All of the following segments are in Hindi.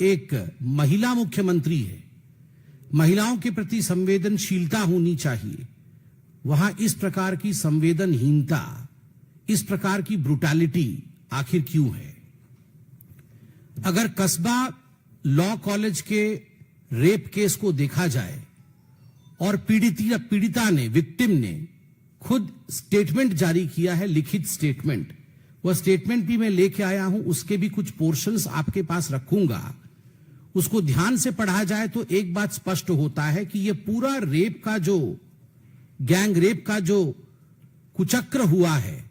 एक महिला मुख्यमंत्री है, महिलाओं के प्रति संवेदनशीलता होनी चाहिए, वहां इस प्रकार की संवेदनहीनता, इस प्रकार की ब्रुटैलिटी आखिर क्यों है? अगर कस्बा लॉ कॉलेज के रेप केस को देखा जाए और पीड़िता ने, विक्टिम ने खुद स्टेटमेंट जारी किया है, लिखित स्टेटमेंट, वह स्टेटमेंट भी मैं लेके आया हूं, उसके भी कुछ पोर्शंस आपके पास रखूंगा। उसको ध्यान से पढ़ा जाए तो एक बात स्पष्ट होता है कि यह पूरा रेप का जो गैंग रेप का जो कुचक्र हुआ है,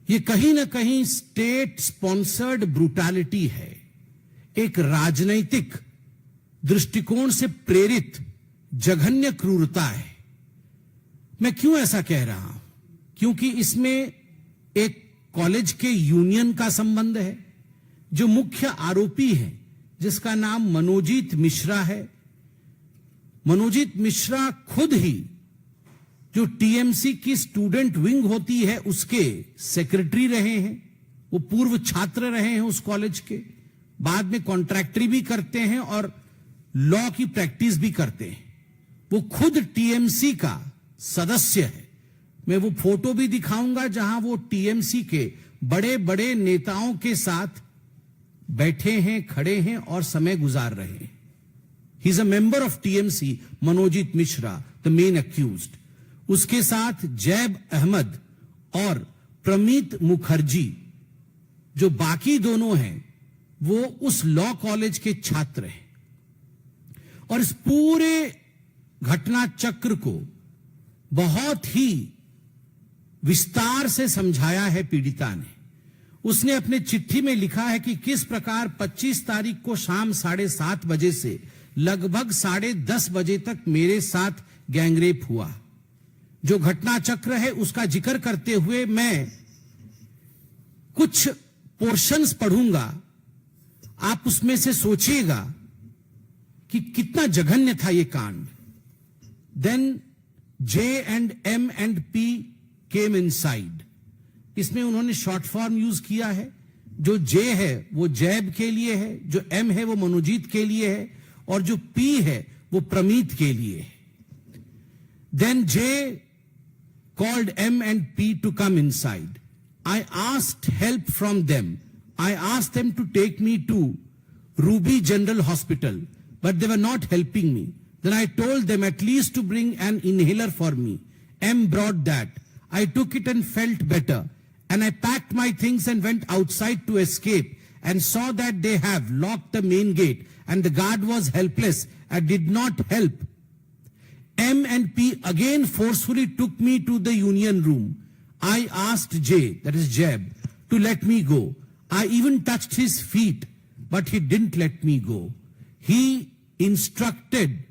यह कहीं ना कहीं स्टेट स्पॉन्सर्ड ब्रूटैलिटी है, एक राजनैतिक दृष्टिकोण से प्रेरित जघन्य क्रूरता है। मैं क्यों ऐसा कह रहा हूं? क्योंकि इसमें एक कॉलेज के यूनियन का संबंध है। जो मुख्य आरोपी है, जिसका नाम मनोजीत मिश्रा है, मनोजीत मिश्रा खुद ही जो टीएमसी की स्टूडेंट विंग होती है उसके सेक्रेटरी रहे हैं, वो पूर्व छात्र रहे हैं उस कॉलेज के, बाद में कॉन्ट्रैक्टरी भी करते हैं और लॉ की प्रैक्टिस भी करते हैं। वो खुद टीएमसी का सदस्य है। मैं वो फोटो भी दिखाऊंगा जहां वो टीएमसी के बड़े बड़े नेताओं के साथ बैठे हैं, खड़े हैं और समय गुजार रहे हैं। He is a member of TMC, Manojit Mishra, the main accused. उसके साथ जैब अहमद और प्रमीत मुखर्जी, जो बाकी दोनों हैं, वो उस लॉ कॉलेज के छात्र हैं। और इस पूरे घटना चक्र को बहुत ही विस्तार से समझाया है पीड़िता ने। उसने अपने चिट्ठी में लिखा है कि किस प्रकार 25 तारीख को शाम 7:30 बजे से लगभग 10:30 बजे तक मेरे साथ गैंगरेप हुआ। जो घटना चक्र है उसका जिक्र करते हुए मैं कुछ पोर्शंस पढ़ूंगा, आप उसमें से सोचिएगा कि कितना जघन्य था यह कांड। Then J and M and P came inside। इसमें उन्होंने शॉर्ट फॉर्म यूज किया है। जो J है वो जैब के लिए है, जो M है वो मनोजीत के लिए है, और जो P है वो प्रमीत के लिए है। Then J called M and P to come inside। I asked help from them। I asked them to take me to Ruby General Hospital, but they were not helping me। Then I told them at least to bring an inhaler for me। M brought that। I took it and felt better, and I packed my things and went outside to escape, and saw that they have locked the main gate, and the guard was helpless and did not help। M and P again forcefully took me to the union room। I asked J, that is Jeb, to let me go। I even touched his feet, but he didn't let me go। He instructed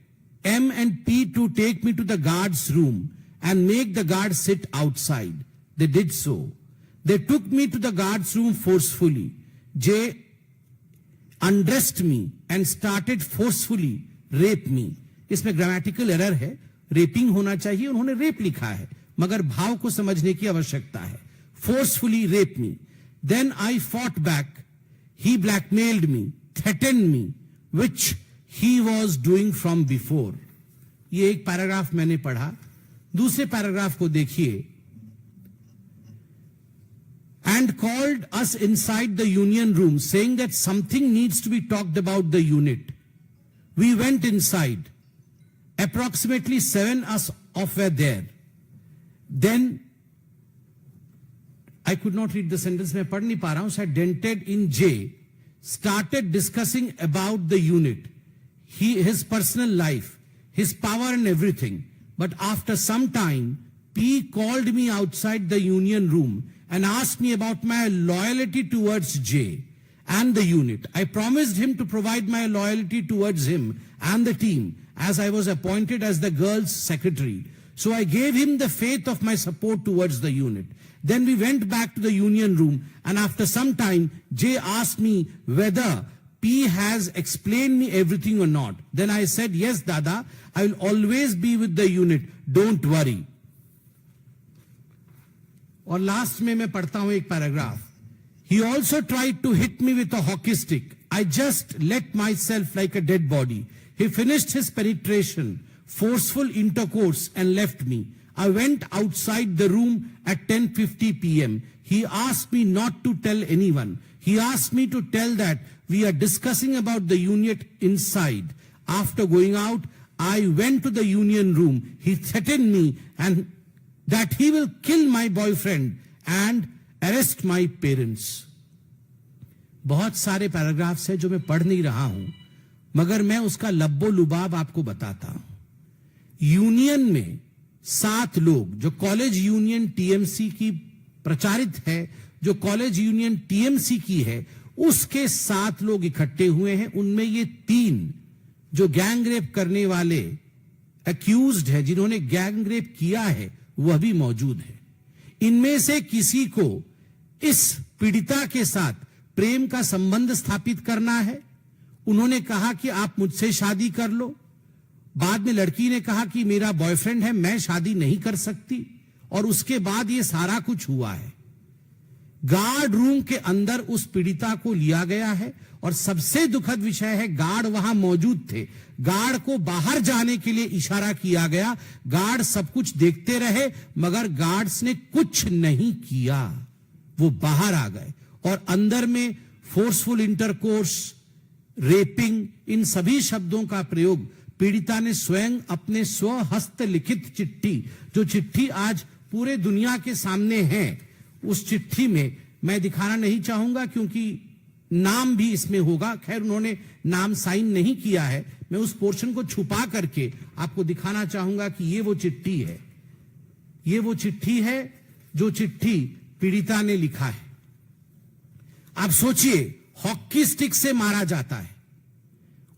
M and P to take me to the guard's room and make the guard sit outside। They did so। They took me to the guard's room forcefully। J undressed me and started forcefully rape me। इसमें ग्रामेटिकल एरर है, रेपिंग होना चाहिए, उन्होंने रेप लिखा है, मगर भाव को समझने की आवश्यकता है। forcefully rape me। Then I fought back। He blackmailed me, threatened me, which he was doing from before। ये एक पैराग्राफ मैंने पढ़ा। दूसरे पैराग्राफ को देखिए। And called us inside the union room saying that something needs to be talked about the unit। We went inside। Approximately 7 us of were there। Then I could not read the sentence, मैं पढ़ नहीं पा रहा हूं, said dented in J started discussing about the unit, his personal life, his power and everything। But after some time, P called me outside the union room and asked me about my loyalty towards J and the unit। I promised him to provide my loyalty towards him and the team, as I was appointed as the girls' secretary। So I gave him the faith of my support towards the unit। Then we went back to the union room, and after some time, J asked me whether P has explained me everything or not। Then I said, yes, Dada, I will always be with the unit, don't worry। और लास्ट में मैं पढ़ता हूं एक paragraph. He also tried to hit me with a hockey stick। I just let myself like a dead body. He finished his penetration, forceful intercourse, and left me. I went outside the room at 10:50 p.m. He asked me not to tell anyone. He asked me to tell that we are discussing about the unit inside. After going out, I went to the union room. He threatened me and that he will kill my boyfriend and arrest my parents. बहुत सारे पैराग्राफ्स हैं जो मैं पढ़ नहीं रहा हूं, मगर मैं उसका लब्बो लुबाब आपको बताता हूं. यूनियन में 7 लोग, जो कॉलेज यूनियन टीएमसी की प्रचारित है, जो कॉलेज यूनियन टीएमसी की है, उसके 7 लोग इकट्ठे हुए हैं. उनमें ये 3 जो गैंग रेप करने वाले अक्यूज्ड है, जिन्होंने गैंग रेप किया है, वह भी मौजूद है. इनमें से किसी को इस पीड़िता के साथ प्रेम का संबंध स्थापित करना है. उन्होंने कहा कि आप मुझसे शादी कर लो. बाद में लड़की ने कहा कि मेरा बॉयफ्रेंड है, मैं शादी नहीं कर सकती. और उसके बाद ये सारा कुछ हुआ है. गार्ड रूम के अंदर उस पीड़िता को लिया गया है और सबसे दुखद विषय है, गार्ड वहां मौजूद थे. गार्ड को बाहर जाने के लिए इशारा किया गया. गार्ड सब कुछ देखते रहे, मगर गार्ड्स ने कुछ नहीं किया. वो बाहर आ गए और अंदर में फोर्सफुल इंटरकोर्स, रेपिंग, इन सभी शब्दों का प्रयोग पीड़िता ने स्वयं अपने स्वहस्त लिखित चिट्ठी, जो चिट्ठी आज पूरे दुनिया के सामने है, उस चिट्ठी में मैं दिखाना नहीं चाहूंगा क्योंकि नाम भी इसमें होगा. खैर, उन्होंने नाम साइन नहीं किया है. मैं उस पोर्शन को छुपा करके आपको दिखाना चाहूंगा कि ये वो चिट्ठी है. ये वो चिट्ठी है जो चिट्ठी पीड़िता ने लिखा है. आप सोचिए, हॉकी स्टिक से मारा जाता है,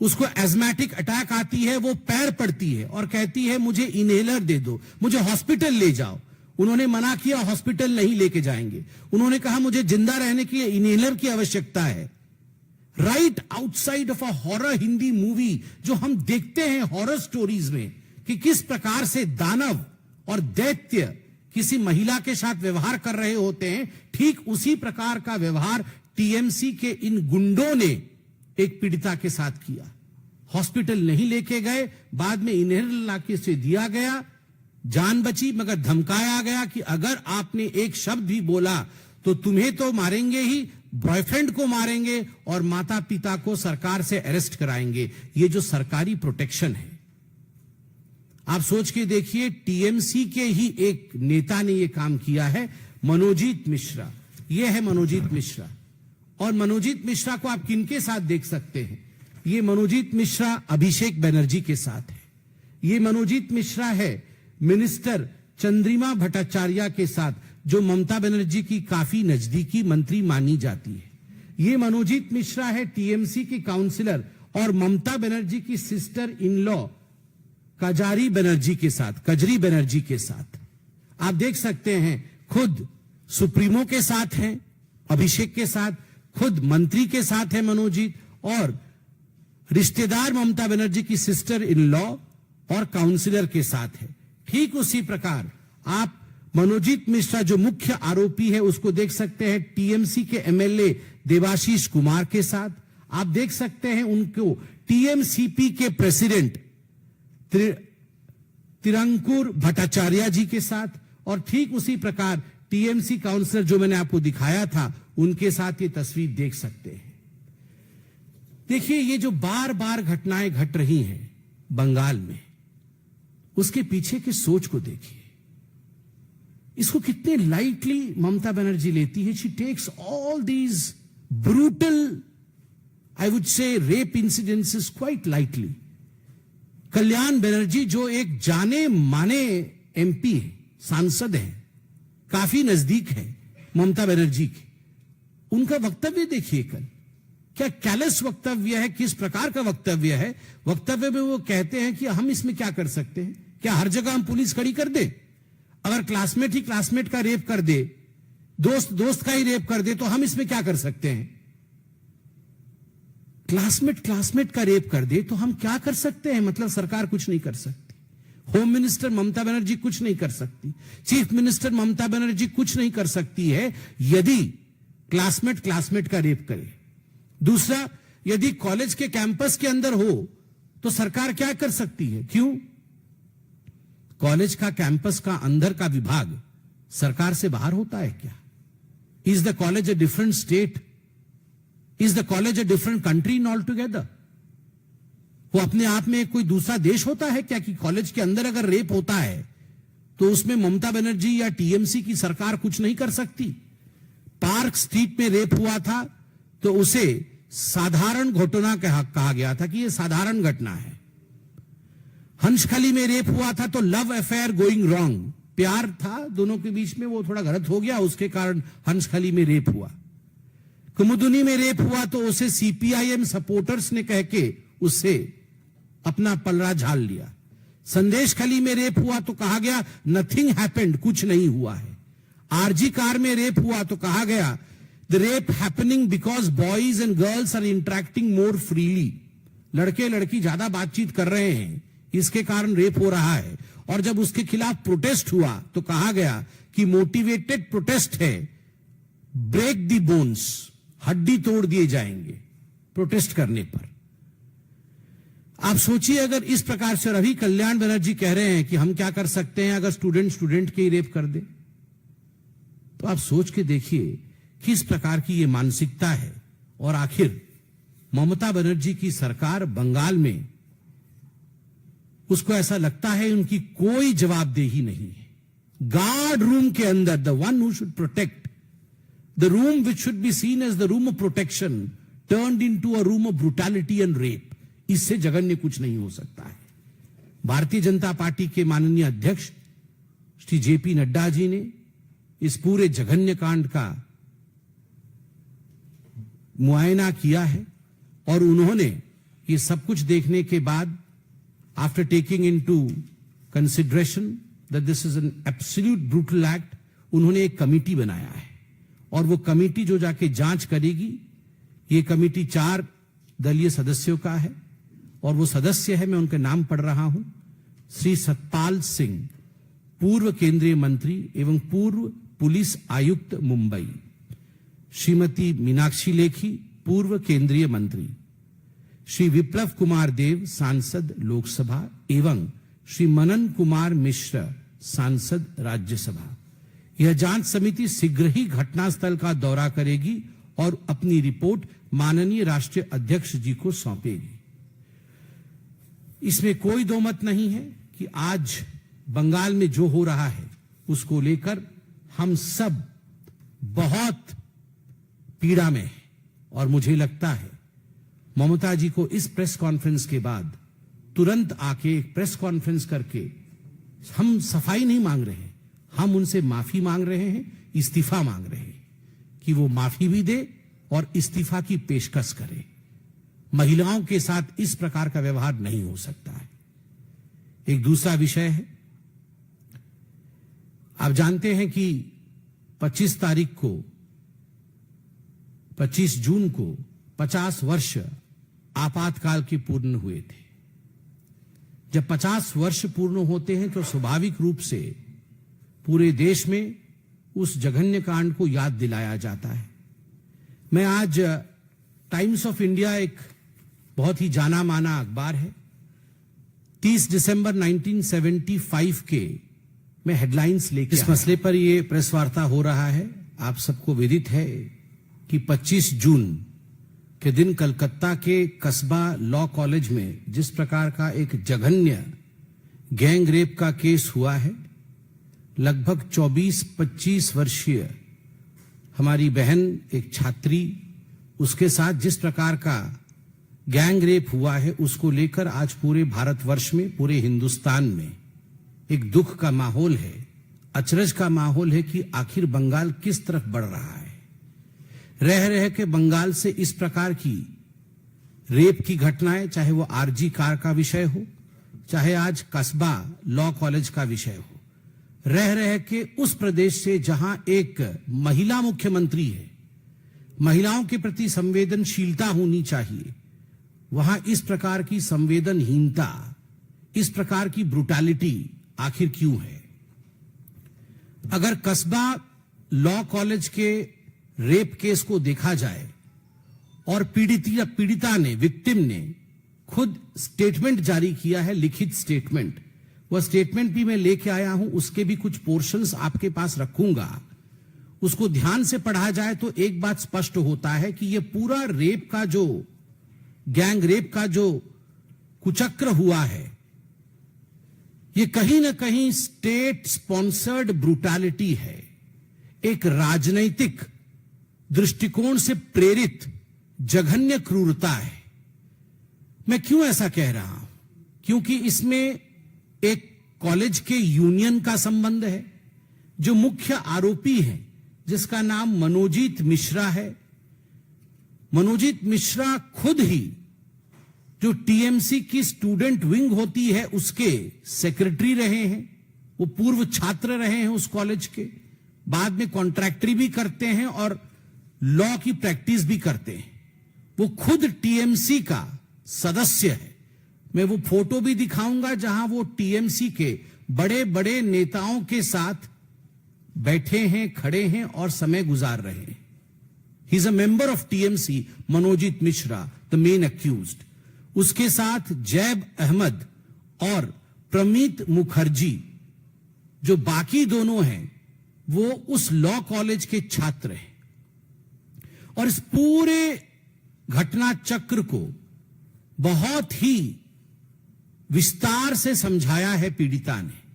उसको एस्मेटिक अटैक आती है, वो पैर पड़ती है और कहती है मुझे इनहेलर दे दो, मुझे हॉस्पिटल ले जाओ. उन्होंने मना किया, हॉस्पिटल नहीं लेके जाएंगे. उन्होंने कहा मुझे जिंदा रहने के लिए इनहेलर की आवश्यकता है. Right outside of a horror Hindi movie, जो हम देखते हैं हॉरर स्टोरीज में कि किस प्रकार से दानव और दैत्य किसी महिला के साथ व्यवहार कर रहे होते हैं, ठीक उसी प्रकार का व्यवहार टीएमसी के इन गुंडों ने एक पीड़िता के साथ किया. हॉस्पिटल नहीं लेके गए, बाद में इनहेलर लाके से दिया गया, जान बची, मगर धमकाया गया कि अगर आपने एक शब्द भी बोला तो तुम्हें तो मारेंगे ही, बॉयफ्रेंड को मारेंगे और माता पिता को सरकार से अरेस्ट कराएंगे. ये जो सरकारी प्रोटेक्शन है, आप सोच के देखिए. टीएमसी के ही एक नेता ने यह काम किया है, मनोजीत मिश्रा. यह है मनोजीत मिश्रा. और मनोजीत मिश्रा को आप किनके साथ देख सकते हैं? ये मनोजीत मिश्रा अभिषेक बनर्जी के साथ है. ये मनोजीत मिश्रा है मिनिस्टर चंद्रिमा भट्टाचार्य के साथ, जो ममता बनर्जी की काफी नजदीकी मंत्री मानी जाती है. ये मनोजीत मिश्रा है टीएमसी की काउंसिलर और ममता बनर्जी की sister in law Kajri Banerjee के साथ. आप देख सकते हैं, खुद सुप्रीमो के साथ हैं अभिषेक के साथ, खुद मंत्री के साथ है मनोजीत, और रिश्तेदार ममता बनर्जी की सिस्टर इन लॉ और काउंसिलर के साथ है. ठीक उसी प्रकार आप मनोजीत मिश्रा, जो मुख्य आरोपी है, उसको देख सकते हैं टीएमसी के एमएलए देवाशीष कुमार के साथ. आप देख सकते हैं उनको टीएमसीपी के प्रेसिडेंट तिरंकुर भट्टाचार्य जी के साथ, और ठीक उसी प्रकार टीएमसी काउंसिलर जो मैंने आपको दिखाया था, उनके साथ ये तस्वीर देख सकते हैं. देखिए, ये जो बार बार घटनाएं घट रही हैं बंगाल में, उसके पीछे की सोच को देखिए. इसको कितने लाइटली ममता बनर्जी लेती है. She takes all these brutal, I would say, rape incidences quite lightly. Kalyan Banerjee, जो एक जाने माने एमपी है, सांसद है, काफी नजदीक है ममता बनर्जी के, उनका वक्तव्य देखिए कल. क्या कैलस वक्तव्य है, किस प्रकार का वक्तव्य है. वक्तव्य में वो कहते हैं कि हम इसमें क्या कर सकते हैं, क्या हर जगह हम पुलिस खड़ी कर दे? अगर क्लासमेट ही क्लासमेट का रेप कर दे, दोस्त दोस्त का ही रेप कर दे, तो हम इसमें क्या कर सकते हैं? क्लासमेट क्लासमेट का रेप कर दे तो हम क्या कर सकते हैं? मतलब सरकार कुछ नहीं कर सकती, होम मिनिस्टर ममता बनर्जी कुछ नहीं कर सकती, चीफ मिनिस्टर ममता बनर्जी कुछ नहीं कर सकती है यदि क्लासमेट क्लासमेट का रेप करे. दूसरा, यदि कॉलेज के कैंपस के अंदर हो तो सरकार क्या कर सकती है? क्यों? कॉलेज का कैंपस का अंदर का विभाग सरकार से बाहर होता है क्या? Is the college a different state? Is the college a different country in all together? वो अपने आप में कोई दूसरा देश होता है क्या कि कॉलेज के अंदर अगर रेप होता है तो उसमें ममता बनर्जी या टीएमसी की सरकार कुछ नहीं कर सकती? पार्क स्ट्रीट में रेप हुआ था तो उसे साधारण घटना कहा गया था कि यह साधारण घटना है। हंसखली में रेप हुआ था तो लव अफेयर गोइंग रॉन्ग, प्यार था दोनों के बीच में, वो थोड़ा गलत हो गया, उसके कारण हंसखली में रेप हुआ। कुमुदुनी में रेप हुआ तो उसे सीपीआईएम सपोर्टर्स ने कह के उससे अपना पलड़ा झाड़ लिया। संदेश खली में रेप हुआ तो कहा गया नथिंग हैपेंड, कुछ नहीं हुआ है। आरजी कार में रेप हुआ तो कहा गया the rape happening because boys and girls are interacting more freely, लड़के लड़की ज्यादा बातचीत कर रहे हैं इसके कारण रेप हो रहा है। और जब उसके खिलाफ प्रोटेस्ट हुआ तो कहा गया कि मोटिवेटेड प्रोटेस्ट है, ब्रेक द बोन्स, हड्डी तोड़ दिए जाएंगे प्रोटेस्ट करने पर। आप सोचिए अगर इस प्रकार से, और अभी कल्याण बनर्जी कह रहे हैं कि हम क्या कर सकते हैं अगर स्टूडेंट के ही रेप कर दे, तो आप सोच के देखिए किस प्रकार की यह मानसिकता है। और आखिर ममता बनर्जी की सरकार बंगाल में, उसको ऐसा लगता है उनकी कोई जवाबदेही नहीं है। गार्ड रूम के अंदर the one who should protect, the room which should be seen as the room of protection turned into a room of brutality and rape. इससे जघन्य कुछ नहीं हो सकता है। भारतीय जनता पार्टी के माननीय अध्यक्ष श्री जेपी नड्डा जी ने इस पूरे जघन्य कांड का मुआयना किया है और उन्होंने ये सब कुछ देखने के बाद, after taking into consideration that this is an absolute brutal act, उन्होंने एक कमेटी बनाया है और वो कमेटी जो जाके जांच करेगी, ये कमेटी 4 दलीय सदस्यों का है और वो सदस्य है, मैं उनके नाम पढ़ रहा हूं, श्री सतपाल सिंह, पूर्व केंद्रीय मंत्री एवं पूर्व पुलिस आयुक्त मुंबई, श्रीमती मीनाक्षी लेखी, पूर्व केंद्रीय मंत्री, श्री विप्लव कुमार देव, सांसद लोकसभा, एवं श्री मनन कुमार मिश्र, सांसद राज्यसभा। यह जांच समिति शीघ्र ही घटनास्थल का दौरा करेगी और अपनी रिपोर्ट माननीय राष्ट्रीय अध्यक्ष जी को सौंपेगी। इसमें कोई दो मत नहीं है कि आज बंगाल में जो हो रहा है उसको लेकर हम सब बहुत पीड़ा में हैं और मुझे लगता है ममता जी को इस प्रेस कॉन्फ्रेंस के बाद तुरंत आके एक प्रेस कॉन्फ्रेंस करके, हम सफाई नहीं मांग रहे हैं, हम उनसे माफी मांग रहे हैं, इस्तीफा मांग रहे हैं कि वो माफी भी दे और इस्तीफा की पेशकश करे। महिलाओं के साथ इस प्रकार का व्यवहार नहीं हो सकता है। एक दूसरा विषय है, आप जानते हैं कि 25 जून को 50 वर्ष आपातकाल के पूर्ण हुए थे। जब 50 वर्ष पूर्ण होते हैं तो स्वाभाविक रूप से पूरे देश में उस जघन्य कांड को याद दिलाया जाता है। मैं आज टाइम्स ऑफ इंडिया, एक बहुत ही जाना माना अखबार है, 30 दिसंबर 1975 के मैं हेडलाइंस लेकर इस मसले पर यह प्रेस वार्ता हो रहा है। आप सबको विदित है कि 25 जून के दिन कलकत्ता के कस्बा लॉ कॉलेज में जिस प्रकार का एक जघन्य गैंग रेप का केस हुआ है, लगभग 24-25 वर्षीय हमारी बहन, एक छात्री, उसके साथ जिस प्रकार का गैंग रेप हुआ है, उसको लेकर आज पूरे भारतवर्ष में, पूरे हिंदुस्तान में एक दुख का माहौल है, अचरज का माहौल है कि आखिर बंगाल किस तरफ बढ़ रहा है। रह रह के बंगाल से इस प्रकार की रेप की घटनाएं, चाहे वो आरजी कार का विषय हो, चाहे आज कस्बा लॉ कॉलेज का विषय हो, रह रह के उस प्रदेश से जहां एक महिला मुख्यमंत्री है, महिलाओं के प्रति संवेदनशीलता होनी चाहिए, वहां इस प्रकार की संवेदनहीनता, इस प्रकार की ब्रुटैलिटी आखिर क्यों है? अगर कस्बा लॉ कॉलेज के रेप केस को देखा जाए और पीड़िता ने, विक्टिम ने खुद स्टेटमेंट जारी किया है, लिखित स्टेटमेंट। वह स्टेटमेंट भी मैं लेके आया हूं, उसके भी कुछ पोर्शंस आपके पास रखूंगा। उसको ध्यान से पढ़ा जाए तो एक बात स्पष्ट होता है कि यह पूरा रेप का जो गैंग रेप का जो कुचक्र हुआ है, ये कहीं ना कहीं स्टेट स्पॉन्सर्ड ब्रूटैलिटी है, एक राजनैतिक दृष्टिकोण से प्रेरित जघन्य क्रूरता है। मैं क्यों ऐसा कह रहा हूं? क्योंकि इसमें एक कॉलेज के यूनियन का संबंध है। जो मुख्य आरोपी है, जिसका नाम मनोजीत मिश्रा है, मनोजीत मिश्रा खुद ही जो टीएमसी की स्टूडेंट विंग होती है उसके सेक्रेटरी रहे हैं। वो पूर्व छात्र रहे हैं उस कॉलेज के, बाद में कॉन्ट्रैक्टरी भी करते हैं और लॉ की प्रैक्टिस भी करते हैं। वो खुद टीएमसी का सदस्य है। मैं वो फोटो भी दिखाऊंगा जहां वो टीएमसी के बड़े बड़े नेताओं के साथ बैठे हैं, खड़े हैं और समय गुजार रहे हैं। He is a member of TMC, Manojit Mishra, the main accused. उसके साथ जैब अहमद और प्रमीत मुखर्जी, जो बाकी दोनों हैं, वो उस लॉ कॉलेज के छात्र हैं। और इस पूरे घटना चक्र को बहुत ही विस्तार से समझाया है पीड़िता ने।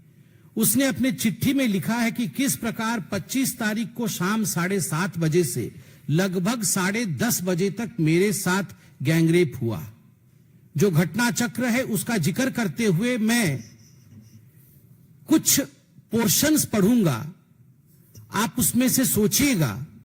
उसने अपने चिट्ठी में लिखा है कि किस प्रकार 25 तारीख को शाम 7:30 बजे से लगभग 10:30 बजे तक मेरे साथ गैंगरेप हुआ। जो घटना चक्र है उसका जिक्र करते हुए मैं कुछ पोर्शंस पढ़ूंगा, आप उसमें से सोचिएगा